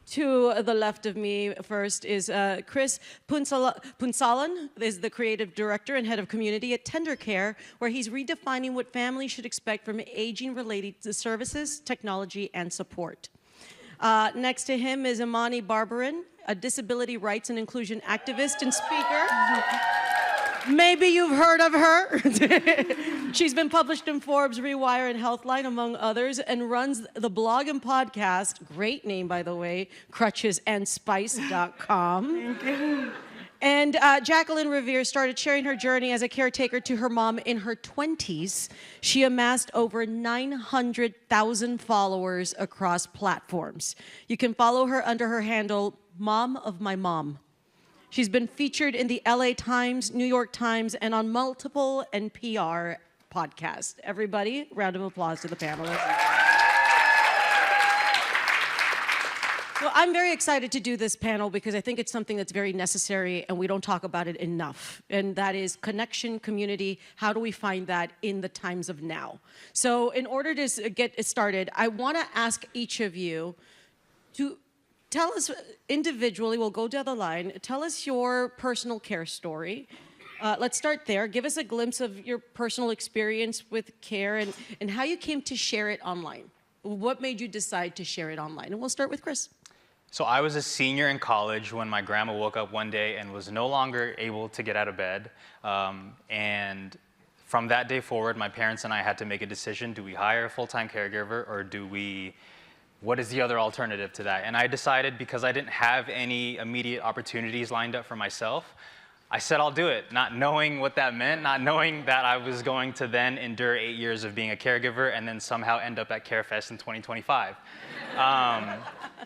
To the left of me first is Chris Punsalan, is the creative director and head of community at Tender Care, where he's redefining what families should expect from aging-related services, technology, and support. Next to him is Imani Barbarin, a disability rights and inclusion activist and speaker. Maybe you've heard of her. She's been published in Forbes, Rewire, and Healthline, among others, and runs the blog and podcast, great name, by the way, crutchesandspice.com. Thank you. And Jacquelyn Revere started sharing her journey as a caretaker to her mom in her 20s. She amassed over 900,000 followers across platforms. You can follow her under her handle, Mom of My Mom. She's been featured in the LA Times, New York Times, and on multiple NPR podcasts. Everybody, round of applause to the panelists. Well, I'm very excited to do this panel because I think it's something that's very necessary and we don't talk about it enough. And that is connection, community. How do we find that in the times of now? So in order to get started, I want to ask each of you to tell us individually, we'll go down the line, tell us your personal care story. Let's start there. Give us a glimpse of your personal experience with care and how you came to share it online. What made you decide to share it online? And we'll start with Chris. So I was a senior in college when my grandma woke up one day and was no longer able to get out of bed. And from that day forward, my parents and I had to make a decision. Do we hire a full-time caregiver or what is the other alternative to that? And I decided, because I didn't have any immediate opportunities lined up for myself, I said I'll do it, not knowing what that meant, not knowing that I was going to then endure 8 years of being a caregiver and then somehow end up at CareFest in 2025.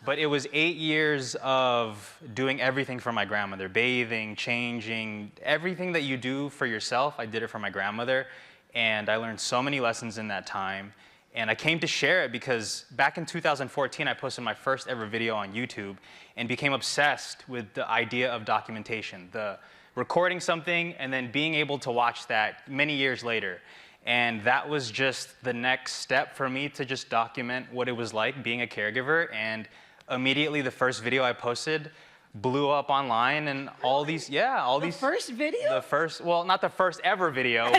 But it was 8 years of doing everything for my grandmother, bathing, changing, everything that you do for yourself, I did it for my grandmother. And I learned so many lessons in that time. And I came to share it because back in 2014, I posted my first ever video on YouTube and became obsessed with the idea of documentation, the recording something and then being able to watch that many years later. And that was just the next step for me to just document what it was like being a caregiver. And immediately the first video I posted blew up online and all these, The first video? Well, not the first ever video.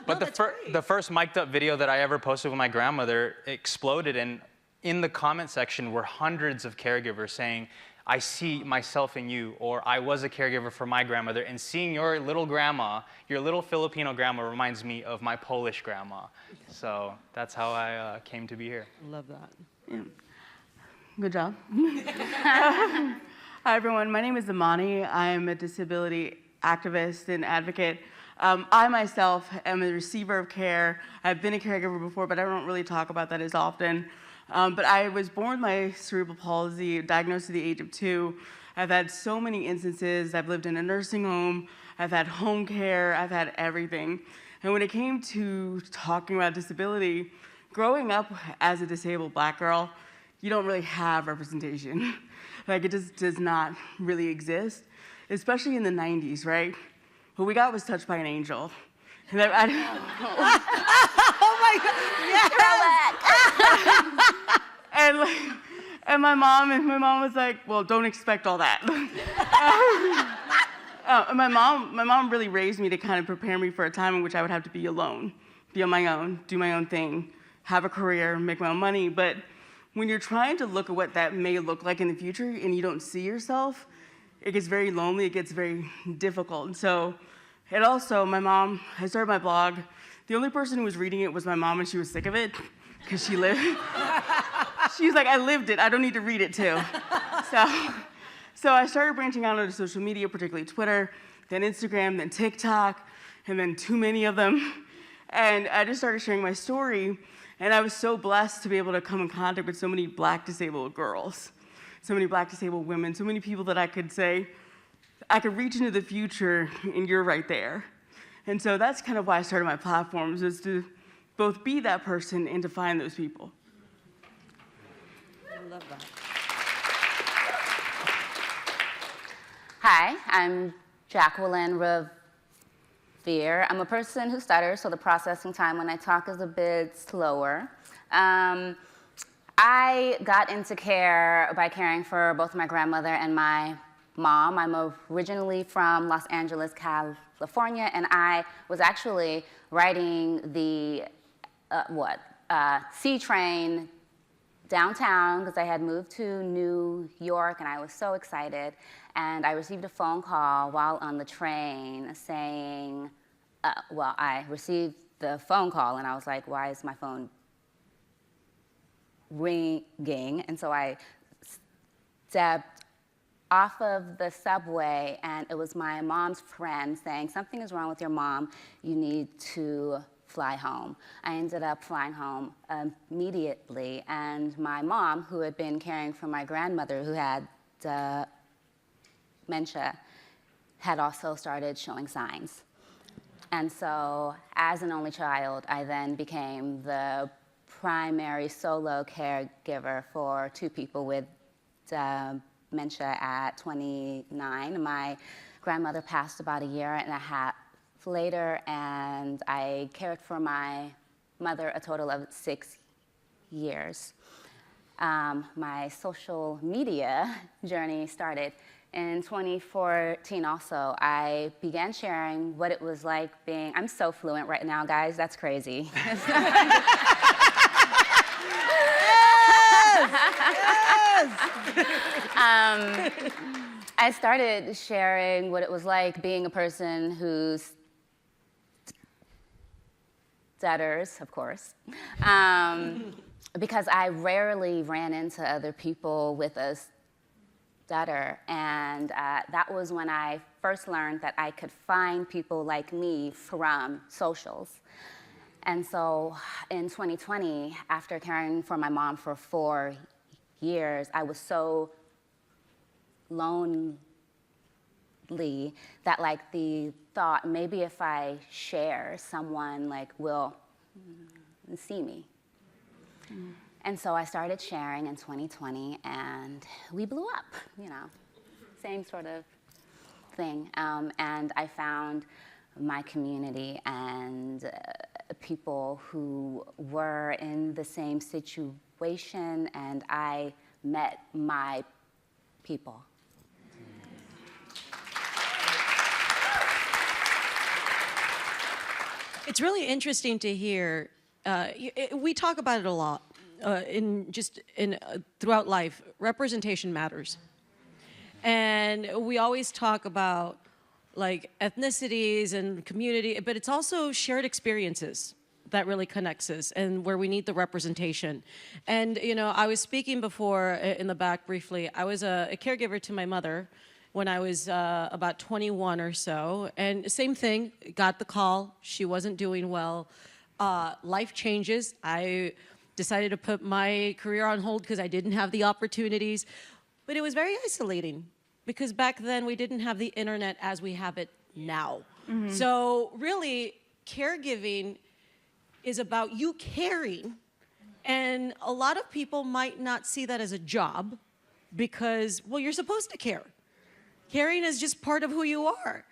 But the first mic'd up video that I ever posted with my grandmother exploded, and in the comment section were hundreds of caregivers saying, I see myself in you, or I was a caregiver for my grandmother, and seeing your little grandma, your little Filipino grandma reminds me of my Polish grandma. So that's how I came to be here. Love that. Yeah. Good job. Hi, everyone. My name is Imani. I am a disability activist and advocate. I myself am a receiver of care. I've been a caregiver before, but I don't really talk about that as often. But I was born with my cerebral palsy, diagnosed at the age of 2. I've had so many instances. I've lived in a nursing home. I've had home care. I've had everything. And when it came to talking about disability, growing up as a disabled Black girl, you don't really have representation. Like, it just does not really exist, especially in the 90s, right? What we got was Touched by an Angel. And oh my God, yes! and my mom was like, well, don't expect all that. My mom really raised me to kind of prepare me for a time in which I would have to be alone, be on my own, do my own thing, have a career, make my own money. But when you're trying to look at what that may look like in the future and you don't see yourself, it gets very lonely, it gets very difficult. And so, and also, I started my blog. The only person who was reading it was my mom, and she was sick of it, because she lived. She was like, I lived it, I don't need to read it too. So I started branching out onto social media, particularly Twitter, then Instagram, then TikTok, and then too many of them. And I just started sharing my story, and I was so blessed to be able to come in contact with so many Black disabled girls, so many Black disabled women, so many people that I could say, I could reach into the future, and you're right there. And so that's kind of why I started my platforms, is to both be that person and to find those people. I love that. Hi, I'm Jacquelyn Revere. I'm a person who stutters, so the processing time when I talk is a bit slower. I got into care by caring for both my grandmother and my mom. I'm originally from Los Angeles, California, and I was actually riding the C train downtown because I had moved to New York and I was so excited. And I received a phone call while on the train saying, I received the phone call and I was like, why is my phone ringing? And so I stepped off of the subway and it was my mom's friend saying, something is wrong with your mom, you need to fly home. I ended up flying home immediately, and my mom, who had been caring for my grandmother who had dementia, had also started showing signs. And so as an only child, I then became the primary solo caregiver for two people with dementia at 29. My grandmother passed about a year and a half later, and I cared for my mother a total of 6 years. My social media journey started in 2014 also. I began sharing what it was like being, I'm so fluent right now, guys, that's crazy. I started sharing what it was like being a person who's stutters, of course, because I rarely ran into other people with a stutter, and that was when I first learned that I could find people like me from socials. And so in 2020, after caring for my mom for 4 years, I was so lonely that like the thought, maybe if I share, someone like will see me. And so I started sharing in 2020 and we blew up, you know, same sort of thing. And I found my community and people who were in the same situation, and I met my people. It's really interesting to hear. We talk about it a lot throughout life. Representation matters, and we always talk about like ethnicities and community, but it's also shared experiences that really connects us and where we need the representation. And you know, I was speaking before in the back briefly. I was a caregiver to my mother when I was about 21 or so, and same thing, got the call, she wasn't doing well. Life changes. I decided to put my career on hold because I didn't have the opportunities, but it was very isolating because back then we didn't have the internet as we have it now. Mm-hmm. So really, caregiving is about you caring, and a lot of people might not see that as a job because, well, you're supposed to care. Caring is just part of who you are.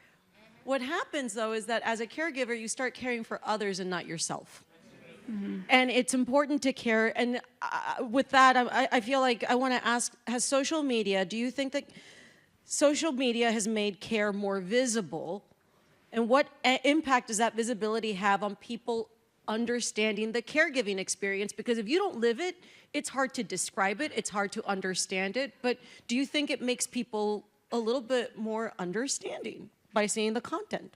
What happens, though, is that as a caregiver, you start caring for others and not yourself. Mm-hmm. And it's important to care. And with that, I feel like I want to ask, do you think that social media has made care more visible? And what impact does that visibility have on people understanding the caregiving experience? Because if you don't live it, it's hard to describe it, it's hard to understand it. But do you think it makes people a little bit more understanding by seeing the content?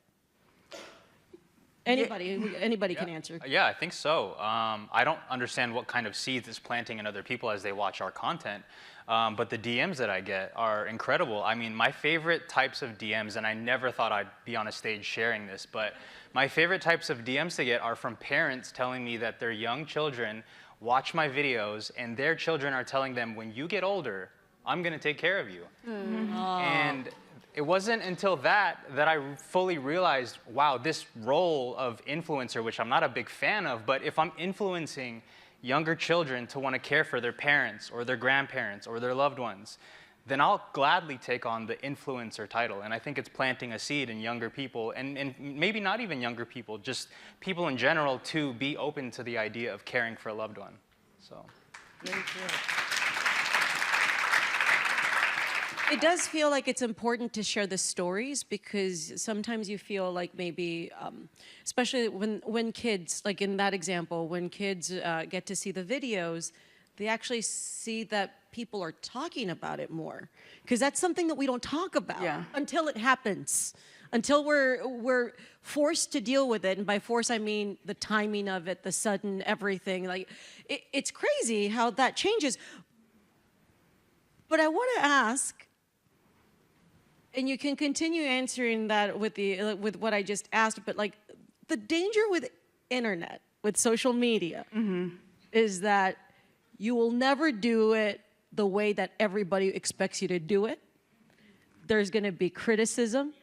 Anybody can answer. Yeah, I think so. I don't understand what kind of seeds it's planting in other people as they watch our content, but the DMs that I get are incredible. I mean, my favorite types of DMs, and I never thought I'd be on a stage sharing this, but my favorite types of DMs to get are from parents telling me that their young children watch my videos and their children are telling them, when you get older, I'm gonna take care of you. Mm-hmm. And it wasn't until that I fully realized, wow, this role of influencer, which I'm not a big fan of, but if I'm influencing younger children to want to care for their parents or their grandparents or their loved ones, then I'll gladly take on the influencer title. And I think it's planting a seed in younger people, and maybe not even younger people, just people in general, to be open to the idea of caring for a loved one. So. Thank you. It does feel like it's important to share the stories because sometimes you feel like maybe, especially when kids, like in that example, when kids get to see the videos, they actually see that people are talking about it more. Because that's something that we don't talk about until it happens. Until we're forced to deal with it. And by force, I mean the timing of it, the sudden everything. Like, it's crazy how that changes. But I want to ask, and you can continue answering that with what I just asked, but like the danger with internet, with social media, is that you will never do it the way that everybody expects you to do it. There's going to be criticism.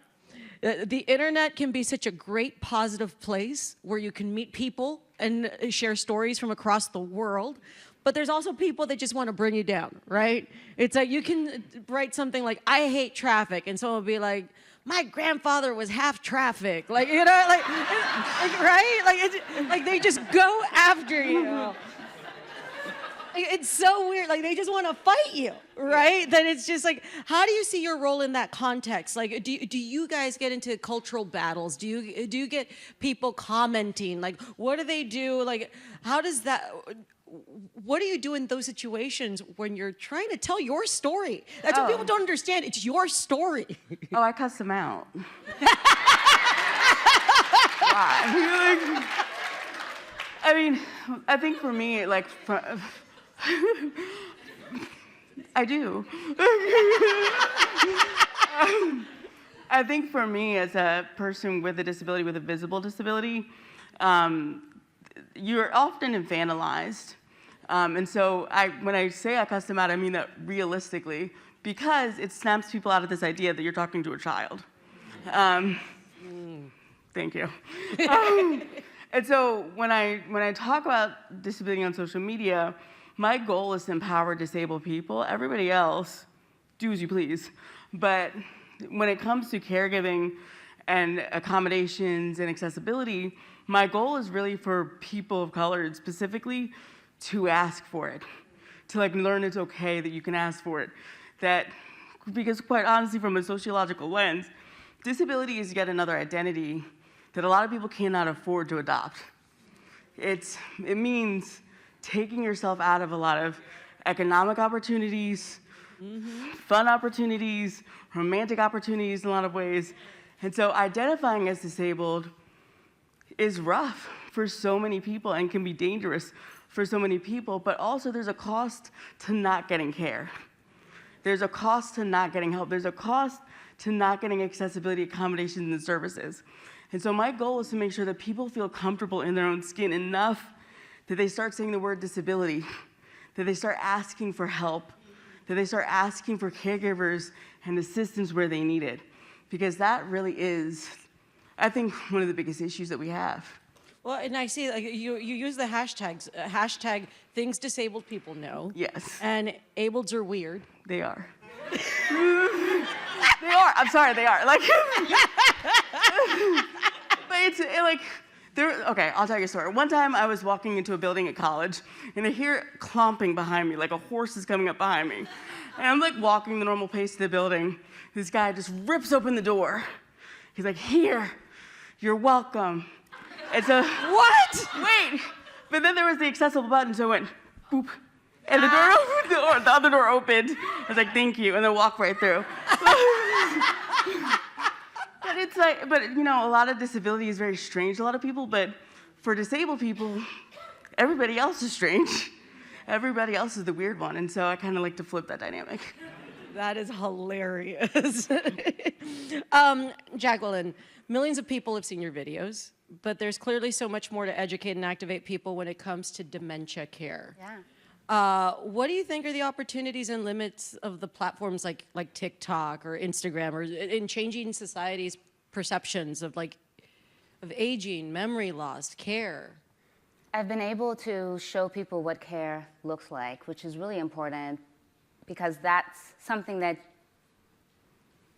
The internet can be such a great positive place where you can meet people and share stories from across the world. But there's also people that just want to bring you down, right? It's like you can write something like, I hate traffic, and someone will be like, my grandfather was half traffic. Like, you know, like right? Like they just go after you. It's so weird. Like, they just want to fight you, right? That it's just like, how do you see your role in that context? Like, do you guys get into cultural battles? Do you get people commenting? Like, what do they do? Like, how does that... What do you do in those situations when you're trying to tell your story? That's what people don't understand. It's your story. Oh, I cuss them out. Why? I mean, I think for me, like, I do. I think for me, as a person with a disability, with a visible disability, you're often infantilized. And so when I say I cuss them out, I mean that realistically, because it snaps people out of this idea that you're talking to a child. Thank you. And so when I talk about disability on social media, my goal is to empower disabled people. Everybody else, do as you please. But when it comes to caregiving and accommodations and accessibility, my goal is really for people of color specifically to ask for it, to like learn it's okay that you can ask for it. Because quite honestly, from a sociological lens, disability is yet another identity that a lot of people cannot afford to adopt. It means taking yourself out of a lot of economic opportunities, fun opportunities, romantic opportunities in a lot of ways. And so identifying as disabled is rough for so many people and can be dangerous for so many people, but also there's a cost to not getting care. There's a cost to not getting help. There's a cost to not getting accessibility accommodations and services. And so my goal is to make sure that people feel comfortable in their own skin enough that they start saying the word disability, that they start asking for help, that they start asking for caregivers and assistance where they need it. Because that really is, I think, one of the biggest issues that we have. Well, and I see like, you use the hashtags, hashtag things disabled people know. Yes. And ableds are weird. They are. They are. I'm sorry, they are. Like, but it's like, okay, I'll tell you a story. One time I was walking into a building at college, and I hear clomping behind me, like a horse is coming up behind me. And I'm like walking the normal pace to the building. This guy just rips open the door. He's like, here, you're welcome. It's a, what? Wait. But then there was the accessible button, so I went, boop. And the door opened, the other door opened. I was like, thank you, and then walked right through. But it's like, you know, a lot of disability is very strange to a lot of people, but for disabled people, everybody else is strange. Everybody else is the weird one, and so I kind of like to flip that dynamic. That is hilarious. Jacquelyn, millions of people have seen your videos, but there's clearly so much more to educate and activate people when it comes to dementia care. Yeah. What do you think are the opportunities and limits of the platforms like TikTok or Instagram, or in changing society's perceptions of aging, memory loss, care? I've been able to show people what care looks like, which is really important because that's something that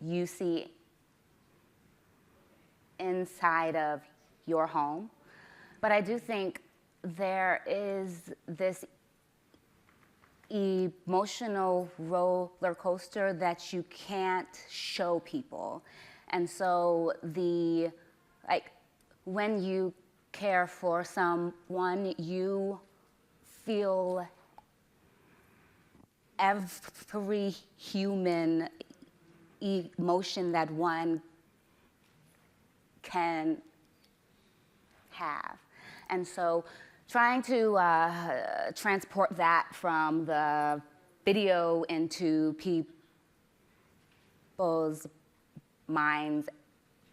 you see inside of your home. But I do think there is this emotional roller coaster that you can't show people. And so when you care for someone, you feel every human emotion that one can have. And so trying to transport that from the video into people's minds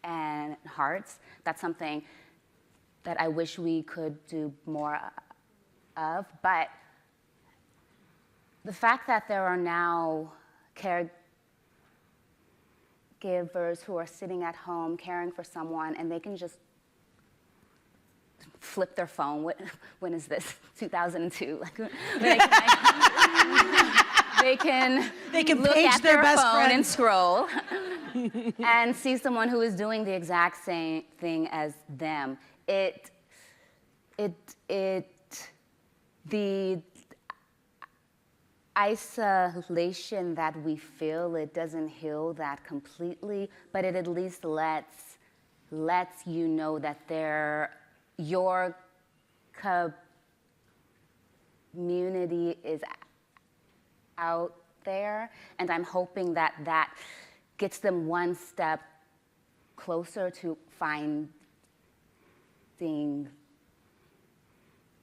and hearts, that's something that I wish we could do more of. But the fact that there are now caregivers who are sitting at home caring for someone and they can just flip their phone. When is this? 2002. They can look page at their best phone friend and scroll and see someone who is doing the exact same thing as them. The isolation that we feel, it doesn't heal that completely, but it at least lets you know that your community is out there, and I'm hoping that that gets them one step closer to finding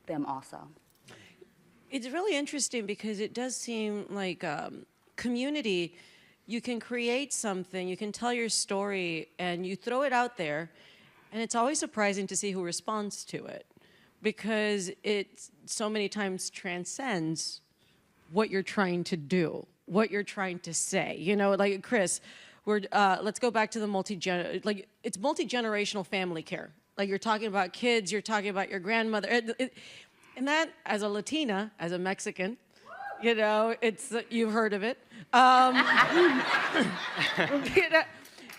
them also. It's really interesting because it does seem like community, you can create something, you can tell your story, and you throw it out there, and it's always surprising to see who responds to it because it so many times transcends what you're trying to do, what you're trying to say. You know, like Chris, let's go back to the it's multi-generational family care. Like you're talking about kids, you're talking about your grandmother. And that, as a Latina, as a Mexican, you know, you've heard of it.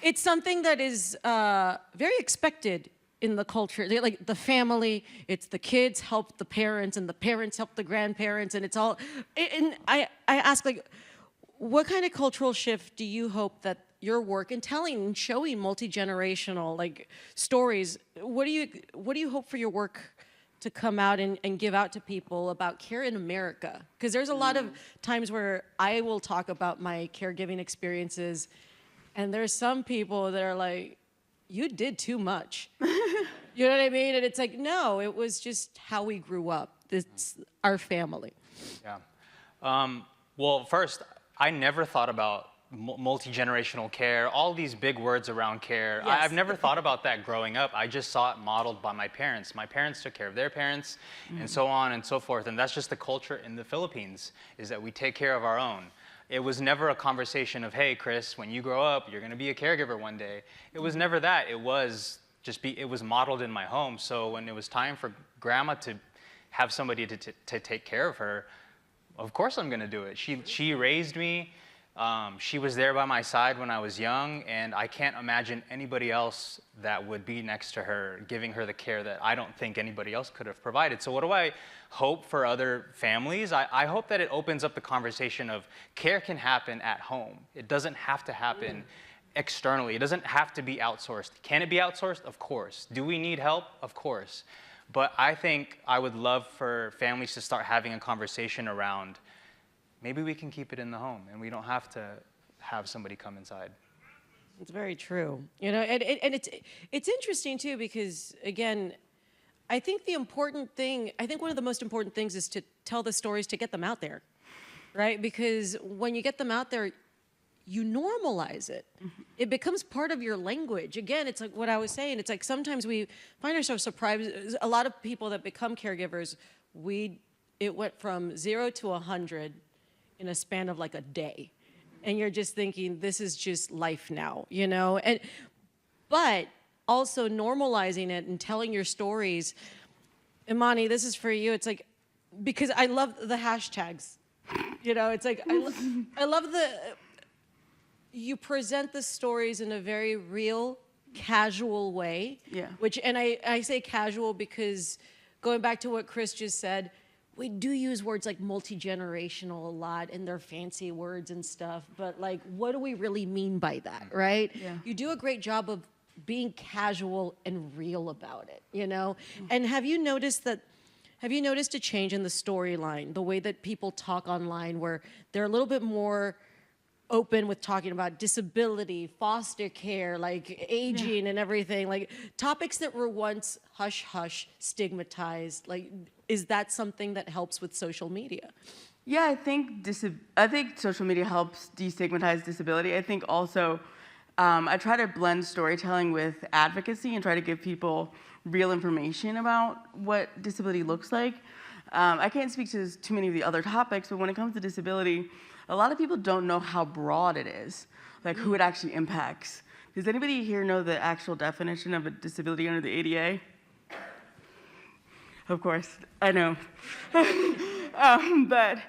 It's something that is very expected in the culture. Like the family, it's the kids help the parents, and the parents help the grandparents, and it's all. And I ask, like, what kind of cultural shift do you hope that your work in telling and showing multi-generational like stories? What do you hope for your work to come out and give out to people about care in America? Because there's a lot of times where I will talk about my caregiving experiences, and there's some people that are like, you did too much. You know what I mean? And it's like, no, it was just how we grew up. It's our family. Yeah. Well, first, I never thought about multi-generational care, all these big words around care. Yes. I've never thought about that growing up. I just saw it modeled by my parents. My parents took care of their parents, and so on and so forth. And that's just the culture in the Philippines, is that we take care of our own. It was never a conversation of, hey, Chris, when you grow up, you're going to be a caregiver one day. It was never that. It was modeled in my home. So when it was time for grandma to have somebody to take care of her, of course I'm going to do it. She raised me. She was there by my side when I was young, and I can't imagine anybody else that would be next to her, giving her the care that I don't think anybody else could have provided. So what do I hope for other families? I hope that it opens up the conversation of care can happen at home. It doesn't have to happen externally. It doesn't have to be outsourced. Can it be outsourced? Of course. Do we need help? Of course. But I think I would love for families to start having a conversation around maybe we can keep it in the home and we don't have to have somebody come inside. It's very true. You know, and it's interesting too, because again, I think one of the most important things is to tell the stories, to get them out there, right? Because when you get them out there, you normalize it. Mm-hmm. It becomes part of your language. Again, it's like what I was saying. It's like sometimes we find ourselves surprised. A lot of people that become caregivers, it went from 0 to 100 in a span of like a day. And you're just thinking, this is just life now, you know? But also normalizing it and telling your stories. Imani, this is for you. It's like, because I love the hashtags. You know, it's like, I love you present the stories in a very real, casual way. Yeah. And I say casual because going back to what Chris just said, we do use words like multi-generational a lot and they're fancy words and stuff, but like, what do we really mean by that, right? Yeah. You do a great job of being casual and real about it, you know? And have you noticed a change in the storyline, the way that people talk online, where they're a little bit more open with talking about disability, foster care, like aging and everything, like topics that were once hush hush, stigmatized? Like, is that something that helps with social media? Yeah, I think social media helps destigmatize disability. I think also I try to blend storytelling with advocacy and try to give people real information about what disability looks like. I can't speak to too many of the other topics, but when it comes to disability, a lot of people don't know how broad it is, like who it actually impacts. Does anybody here know the actual definition of a disability under the ADA? Of course, I know. But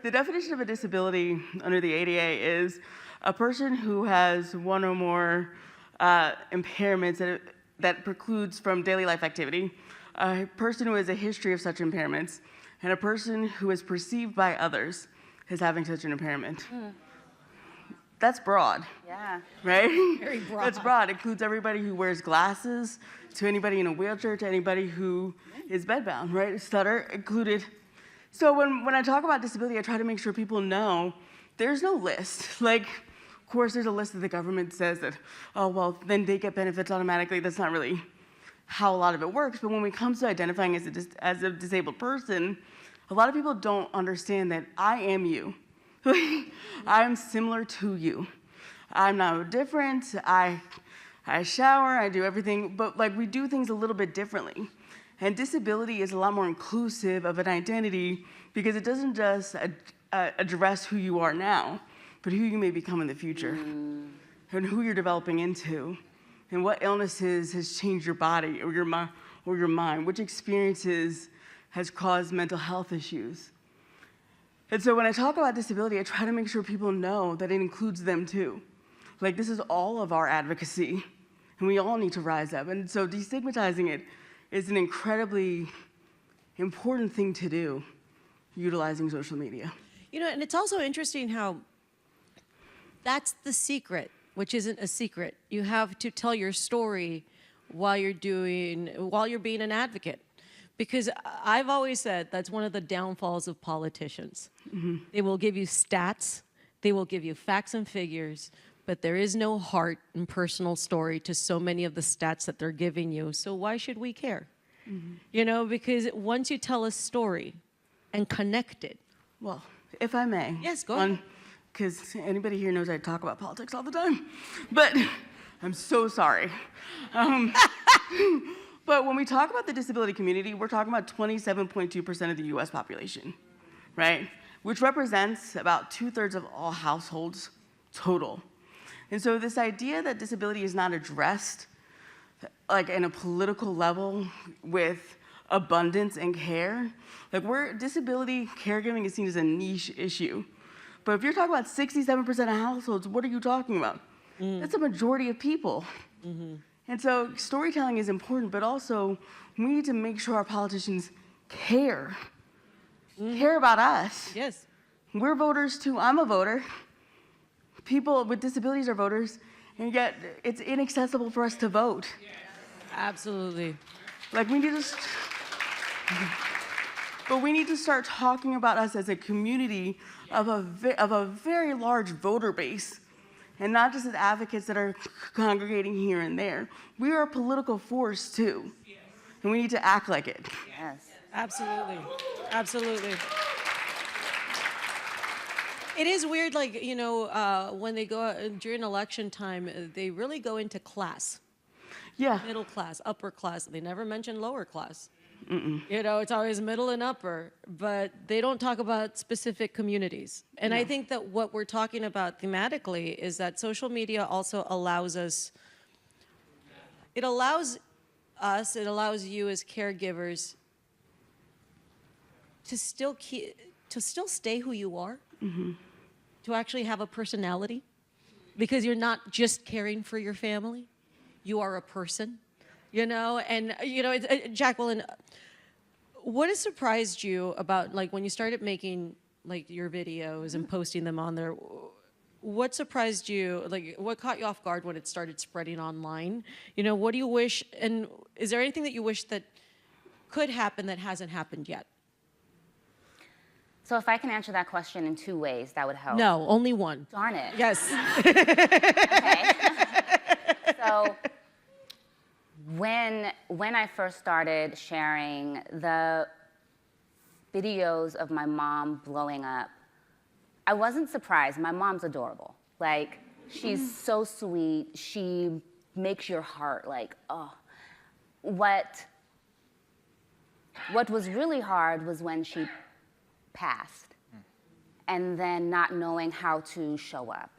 the definition of a disability under the ADA is a person who has one or more impairments that precludes from daily life activity, a person who has a history of such impairments, and a person who is perceived by others as having such an impairment. That's broad. Yeah. Right? Very broad. That's broad. It includes everybody who wears glasses, to anybody in a wheelchair, to anybody who is bedbound, right? Stutter included. So when I talk about disability, I try to make sure people know there's no list. Like, of course, there's a list that the government says that, oh, well, then they get benefits automatically. That's not really how a lot of it works. But when it comes to identifying as a disabled person, a lot of people don't understand that I am you. I'm similar to you. I'm no different. I shower, I do everything, but like we do things a little bit differently. And disability is a lot more inclusive of an identity because it doesn't just address who you are now, but who you may become in the future and who you're developing into and what illnesses has changed your body or your mind, which experiences has caused mental health issues. And so when I talk about disability, I try to make sure people know that it includes them too. Like, this is all of our advocacy, and we all need to rise up. And so destigmatizing it is an incredibly important thing to do, utilizing social media. You know, and it's also interesting how that's the secret, which isn't a secret. You have to tell your story while you're being an advocate. Because I've always said that's one of the downfalls of politicians. Mm-hmm. They will give you stats, they will give you facts and figures, but there is no heart and personal story to so many of the stats that they're giving you. So why should we care? Mm-hmm. You know, because once you tell a story and connect it. Well, if I may. Yes, go ahead. Because anybody here knows I talk about politics all the time, but I'm so sorry. But when we talk about the disability community, we're talking about 27.2% of the US population, right? Which represents about 2/3 of all households total. And so this idea that disability is not addressed like in a political level with abundance and care, like disability caregiving is seen as a niche issue. But if you're talking about 67% of households, what are you talking about? That's a majority of people. Mm-hmm. And so storytelling is important, but also we need to make sure our politicians care about us. Yes. We're voters too. I'm a voter. People with disabilities are voters, and yet it's inaccessible for us to vote. Absolutely. Like we need to start talking about us as a community of a very large voter base. And not just as advocates that are congregating here and there. We are a political force too, and we need to act like it. Yes. Absolutely. Absolutely. It is weird, like, you know, when they go during election time, they really go into class. Yeah. Middle class, upper class. They never mention lower class. You know, it's always middle and upper, but they don't talk about specific communities. And I think that what we're talking about thematically is that social media also allows us, it allows you as caregivers to still stay who you are, to actually have a personality, because you're not just caring for your family, you are a person. You know, and, you know, Jacquelyn, what has surprised you about, like, when you started making, like, your videos and posting them on there? What surprised you? Like, what caught you off guard when it started spreading online? You know, what do you wish, and is there anything that you wish that could happen that hasn't happened yet? So if I can answer that question in 2 ways, that would help. No, only one. Darn it. Yes. Okay. So when I first started sharing the videos of my mom blowing up, I wasn't surprised. My mom's adorable. Like, she's so sweet. She makes your heart like, oh. What was really hard was when she passed, and then not knowing how to show up.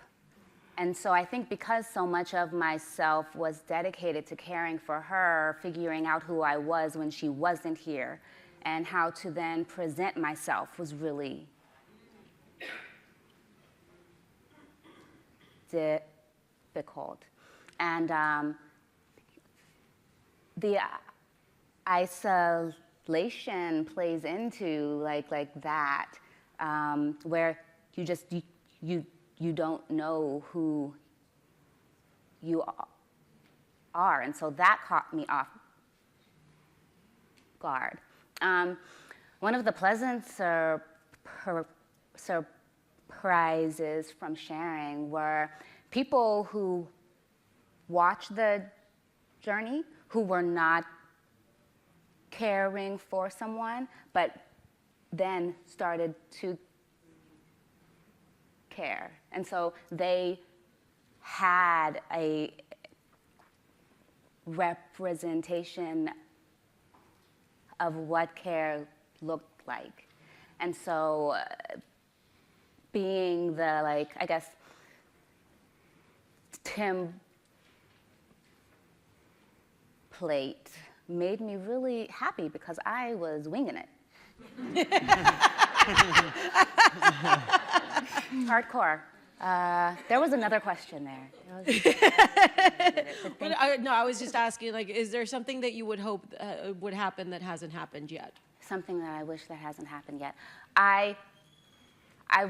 And so I think because so much of myself was dedicated to caring for her, figuring out who I was when she wasn't here, and how to then present myself was really difficult. And the isolation plays into like that, where you don't know who you are, and so that caught me off guard. One of the pleasant surprises from sharing were people who watched the journey, who were not caring for someone, but then started to care. And so they had a representation of what care looked like. And so being the, like, I guess, template made me really happy because I was winging it. Hardcore. There was another question there. No, I was just asking, like, is there something that you would hope would happen that hasn't happened yet? Something that I wish that hasn't happened yet. I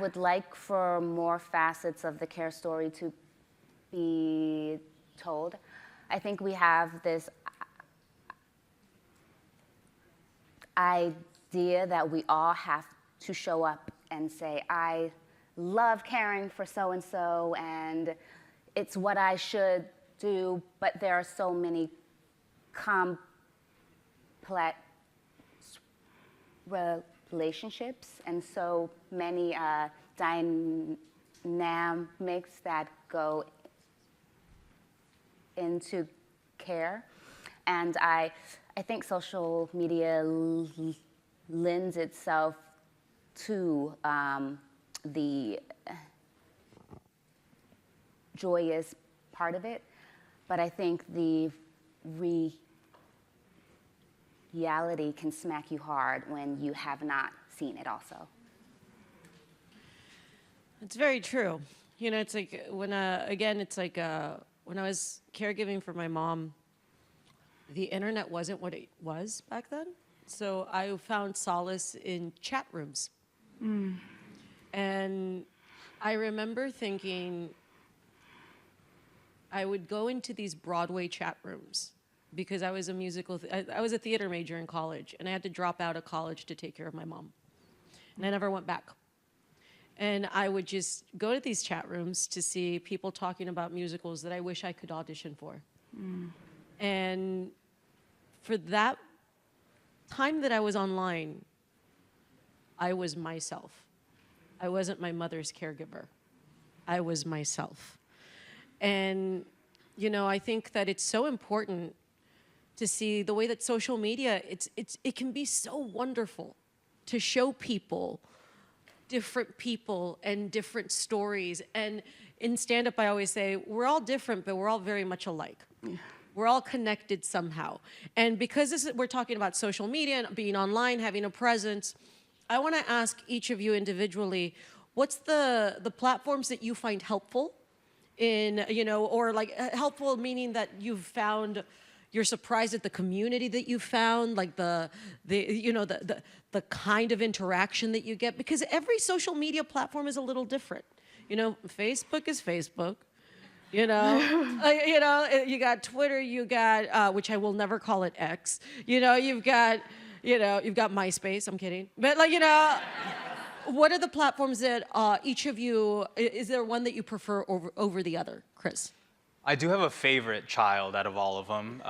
would like for more facets of the care story to be told. I think we have this idea that we all have to show up and say, I love caring for so-and-so, and it's what I should do, but there are so many complex relationships and so many dynamics that go into care. And I think social media lends itself to the joyous part of it, but I think the reality can smack you hard when you have not seen it also. It's very true. You know, it's like when, again, it's like when I was caregiving for my mom, the internet wasn't what it was back then. So I found solace in chat rooms. And I remember thinking, I would go into these Broadway chat rooms because I was a I was a theater major in college, and I had to drop out of college to take care of my mom. And I never went back. And I would just go to these chat rooms to see people talking about musicals that I wish I could audition for. And for that time that I was online, I was myself. I wasn't my mother's caregiver. I was myself. And, you know, I think that it's so important to see the way that social media, it can be so wonderful to show people different people and different stories. And in stand-up, I always say, we're all different, but we're all very much alike. We're all connected somehow. And because we're talking about social media and being online, having a presence, I want to ask each of you individually, what's the platforms that you find helpful in, you know, or like helpful meaning that you've found, you're surprised at the community that you found, like the kind of interaction that you get, because every social media platform is a little different. Facebook is Facebook. You got Twitter, you got which I will never call it X. You've got MySpace. I'm kidding, but what are the platforms that each of you? Is there one that you prefer over the other, Chris? I do have a favorite child out of all of them.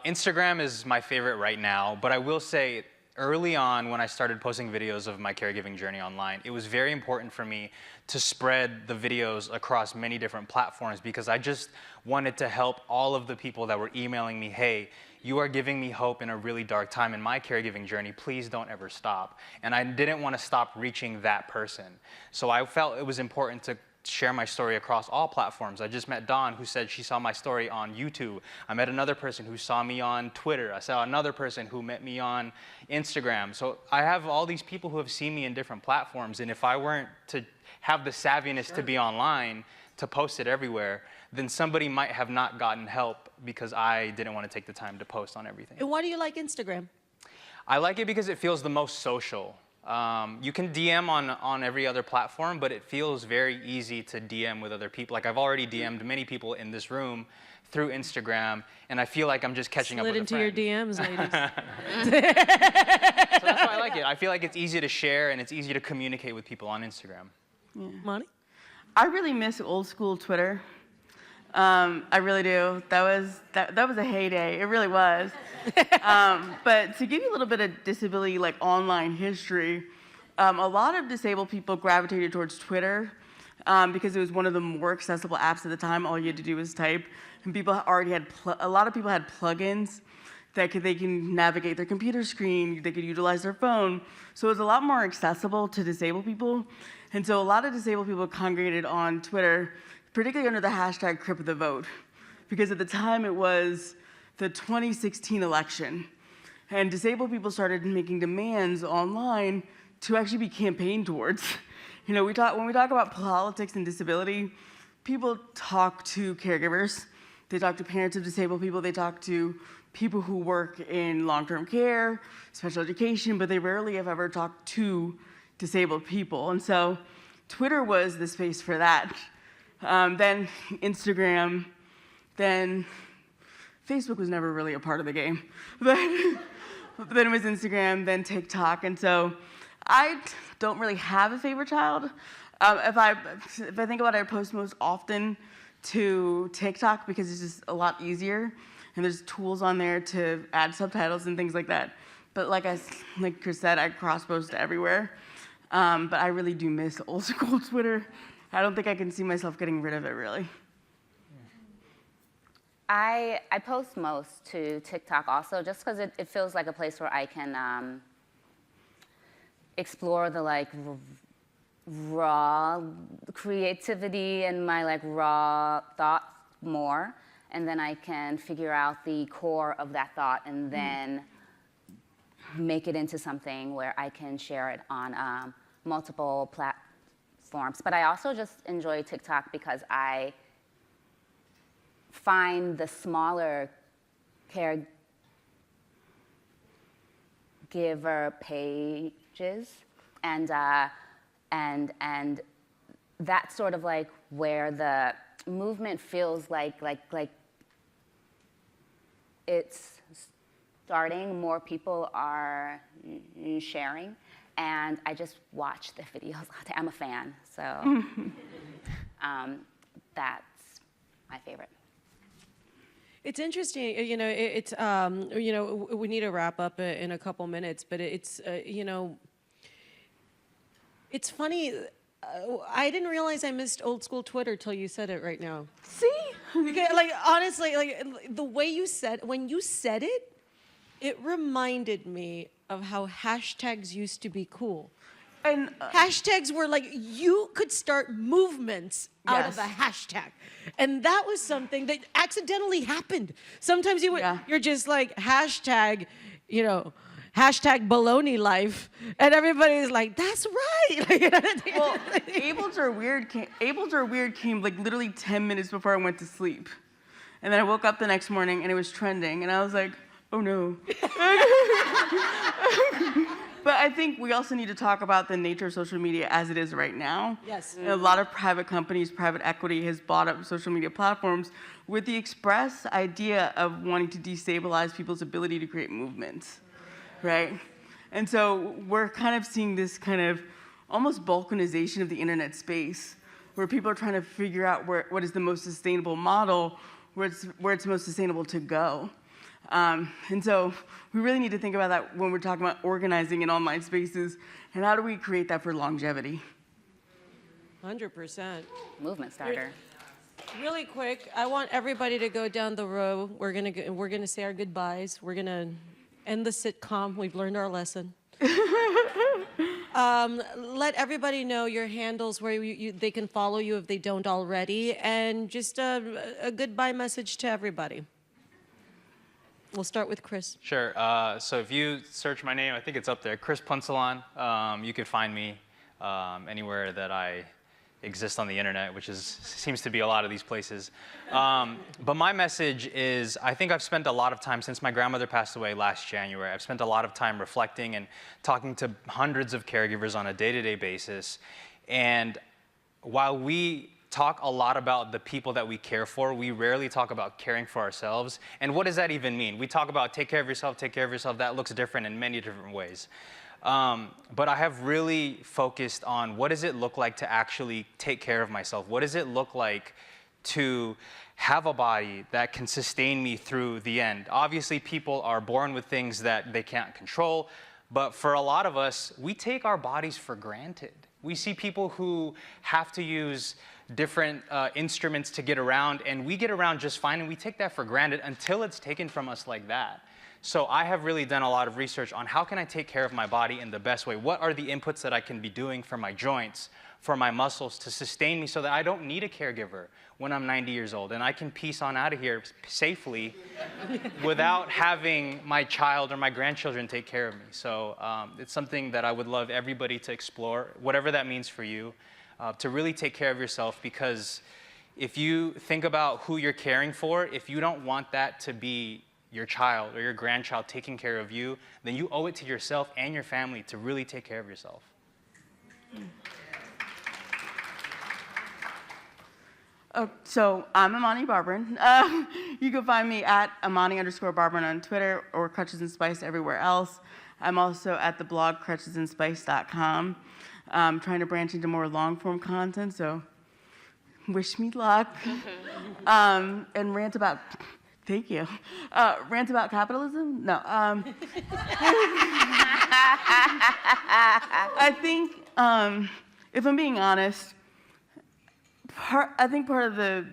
Instagram is my favorite right now, but I will say early on when I started posting videos of my caregiving journey online, it was very important for me to spread the videos across many different platforms because I just wanted to help all of the people that were emailing me, hey, you are giving me hope in a really dark time in my caregiving journey. Please don't ever stop. And I didn't want to stop reaching that person. So I felt it was important to share my story across all platforms. I just met Dawn, who said she saw my story on YouTube. I met another person who saw me on Twitter. I saw another person who met me on Instagram. So I have all these people who have seen me in different platforms, and if I weren't to have the savviness to be online, to post it everywhere, then somebody might have not gotten help because I didn't want to take the time to post on everything. And why do you like Instagram? I like it because it feels the most social. You can DM on every other platform, but it feels very easy to DM with other people. Like I've already DM'd many people in this room through Instagram, and I feel like I'm just catching up with a friend. Slid into your DMs, ladies. So that's why I like it. I feel like it's easy to share and it's easy to communicate with people on Instagram. Yeah. Imani? I really miss old school Twitter. I really do. That was a heyday. It really was. But to give you a little bit of disability, like online history, a lot of disabled people gravitated towards Twitter because it was one of the more accessible apps at the time. All you had to do was type, and people already had a lot of people had plugins that they can navigate their computer screen. They could utilize their phone, so it was a lot more accessible to disabled people. And so a lot of disabled people congregated on Twitter, particularly under the hashtag Crip the Vote, because at the time it was the 2016 election, and disabled people started making demands online to actually be campaigned towards. When we talk about politics and disability, people talk to caregivers, they talk to parents of disabled people, they talk to people who work in long-term care, special education, but they rarely have ever talked to disabled people. And so Twitter was the space for that. Then Instagram, then Facebook was never really a part of the game. But then it was Instagram, then TikTok. And so I don't really have a favorite child. If I think about it, I post most often to TikTok because it's just a lot easier. And there's tools on there to add subtitles and things like that. But like Chris said, I cross-post everywhere. But I really do miss old school Twitter. I don't think I can see myself getting rid of it, really. I post most to TikTok also, just because it feels like a place where I can explore the raw creativity and my raw thoughts more, and then I can figure out the core of that thought and then make it into something where I can share it on multiple platforms. But I also just enjoy TikTok because I find the smaller caregiver pages, and that's sort of where the movement feels like it's starting. More people are sharing, and I just watch the videos all day. I'm a fan, so that's my favorite. It's interesting, it's, we need to wrap up in a couple minutes, but it's, it's funny, I didn't realize I missed old school Twitter till you said it right now. See? Honestly, the way you said, when you said it, it reminded me of how hashtags used to be cool. And hashtags were you could start movements out of a hashtag. And that was something that accidentally happened. Sometimes you're just hashtag, hashtag baloney life. And everybody's like, that's right. Well, Able's Are Weird came literally 10 minutes before I went to sleep. And then I woke up the next morning and it was trending, and I was like, oh no. But I think we also need to talk about the nature of social media as it is right now. Yes. A lot of private companies, private equity has bought up social media platforms with the express idea of wanting to destabilize people's ability to create movements, right? And so we're kind of seeing this kind of almost balkanization of the internet space, where people are trying to figure out what is the most sustainable model, where it's most sustainable to go. And so we really need to think about that when we're talking about organizing in online spaces, and how do we create that for longevity? 100%. Movement starter. Really quick, I want everybody to go down the row. We're gonna say our goodbyes. We're gonna end the sitcom. We've learned our lesson. Let everybody know your handles where they can follow you if they don't already, and just a goodbye message to everybody. We'll start with Chris. Sure. So if you search my name, I think it's up there, Chris Punsalan. You can find me anywhere that I exist on the internet, which seems to be a lot of these places. But my message is, I think I've spent a lot of time since my grandmother passed away last January. I've spent a lot of time reflecting and talking to hundreds of caregivers on a day-to-day basis. And while we talk a lot about the people that we care for, we rarely talk about caring for ourselves. And what does that even mean? We talk about take care of yourself, take care of yourself. That looks different in many different ways. But I have really focused on what does it look like to actually take care of myself? What does it look like to have a body that can sustain me through the end? Obviously, people are born with things that they can't control, but for a lot of us, we take our bodies for granted. We see people who have to use different instruments to get around, and we get around just fine, and we take that for granted until it's taken from us like that. So I have really done a lot of research on how can I take care of my body in the best way? What are the inputs that I can be doing for my joints, for my muscles to sustain me so that I don't need a caregiver when I'm 90 years old, and I can peace on out of here safely without having my child or my grandchildren take care of me. So it's something that I would love everybody to explore, whatever that means for you. To really take care of yourself, because if you think about who you're caring for, if you don't want that to be your child or your grandchild taking care of you, then you owe it to yourself and your family to really take care of yourself. So I'm Imani Barbarin. You can find me at Imani_Barbarin on Twitter, or Crutches and Spice everywhere else. I'm also at the blog crutchesandspice.com. Trying to branch into more long-form content, so wish me luck. And rant about, thank you. Rant about capitalism? No. I think, if I'm being honest, I think part of the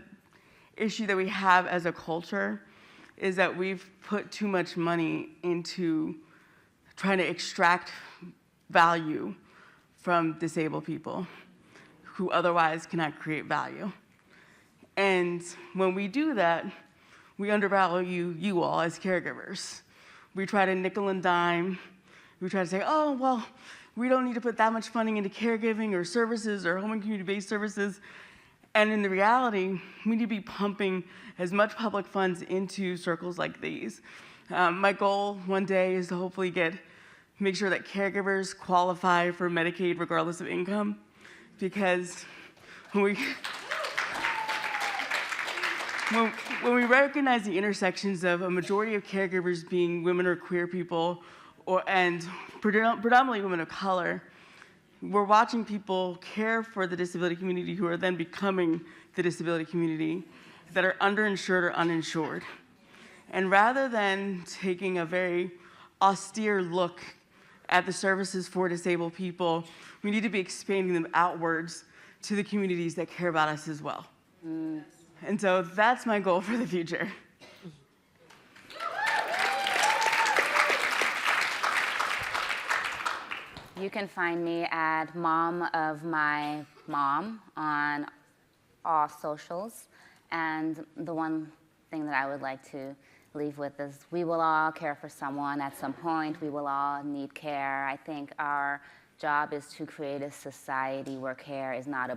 issue that we have as a culture is that we've put too much money into trying to extract value from disabled people who otherwise cannot create value. And when we do that, we undervalue you all as caregivers. We try to nickel and dime. We try to say, oh, well, we don't need to put that much funding into caregiving or services or home and community-based services. And in the reality, we need to be pumping as much public funds into circles like these. My goal one day is to hopefully make sure that caregivers qualify for Medicaid regardless of income, because when we recognize the intersections of a majority of caregivers being women or queer people, and predominantly women of color, we're watching people care for the disability community who are then becoming the disability community that are underinsured or uninsured. And rather than taking a very austere look at the services for disabled people, we need to be expanding them outwards to the communities that care about us as well. And so that's my goal for the future. You can find me at Mom of My Mom on all socials. And the one thing that I would like to leave with is we will all care for someone at some point. We will all need care. I think our job is to create a society where care is not a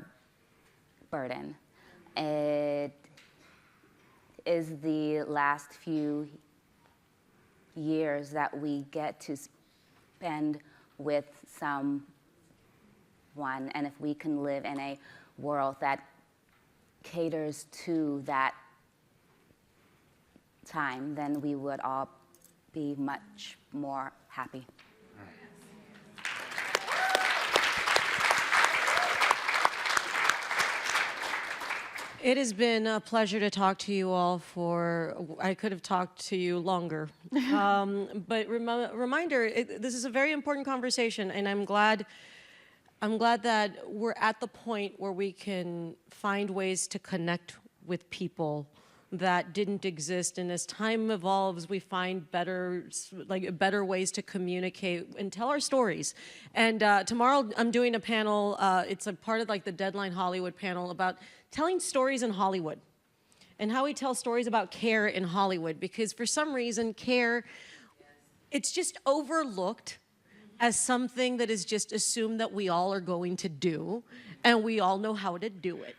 burden. It is the last few years that we get to spend with someone, and if we can live in a world that caters to that time, then we would all be much more happy. It has been a pleasure to talk to you all I could have talked to you longer. But reminder, this is a very important conversation, and I'm glad that we're at the point where we can find ways to connect with people that didn't exist, and as time evolves, we find better ways to communicate and tell our stories. And tomorrow I'm doing a panel, it's a part of like the Deadline Hollywood panel about telling stories in Hollywood and how we tell stories about care in Hollywood, because for some reason care, it's just overlooked as something that is just assumed that we all are going to do, and we all know how to do it.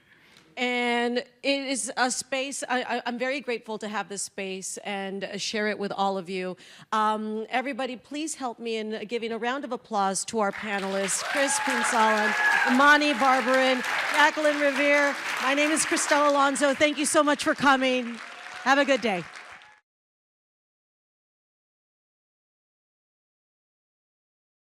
And it is a space, I'm very grateful to have this space and share it with all of you. Everybody, please help me in giving a round of applause to our panelists, Punsalan, Imani, Barbarin, Jacquelyn, Revere. My name is Cristela Alonzo. Thank you so much for coming. Have a good day.